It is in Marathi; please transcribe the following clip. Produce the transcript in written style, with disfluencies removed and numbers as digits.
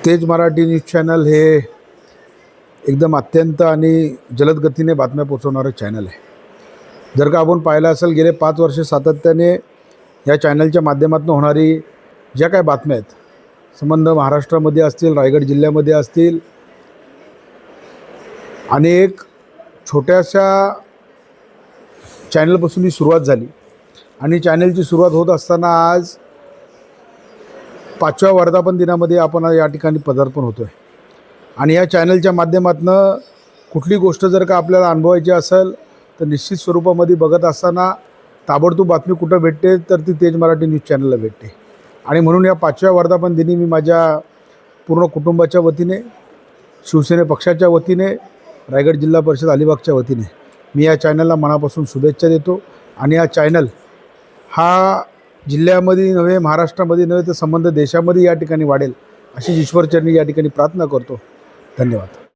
तेज मराठी न्यूज चॅनल हे एकदम अत्यंत आणि जलद गतीने बातम्या पोचवणारं चॅनल आहे. जर का आपण पाहिलं असेल, गेले 5 वर्ष सातत्याने या चॅनलच्या माध्यमातून होणारी ज्या काही बातम्या आहेत, संबंध महाराष्ट्रामध्ये असतील, रायगड जिल्ह्यामध्ये असतील, अनेक छोट्याशा चॅनलपासून ही सुरुवात झाली आणि चॅनलची सुरुवात होत असताना आज 5व्या वर्धापन दिनामध्ये आपण या ठिकाणी पदार्पण होतो आहे. आणि या चॅनलच्या माध्यमातून कुठली गोष्ट जर का आपल्याला अनुभवायची असेल तर निश्चित स्वरूपामध्ये बघत असताना ताबडतोब बातमी कुठं भेटते तर ती तेज मराठी न्यूज चॅनलला भेटते. आणि म्हणून या 5व्या वर्धापन दिनी मी माझ्या पूर्ण कुटुंबाच्या वतीने, शिवसेना पक्षाच्या वतीने, रायगड जिल्हा परिषद अलिबागच्या वतीने मी या चॅनलला मनापासून शुभेच्छा देतो. आणि हा चॅनल हा जिल्ह्यामध्ये नव्हे, महाराष्ट्रामध्ये नव्हे तर संबंध देशामध्ये या ठिकाणी वाढेल अशी ईश्वरचरणी या ठिकाणी प्रार्थना करतो. धन्यवाद.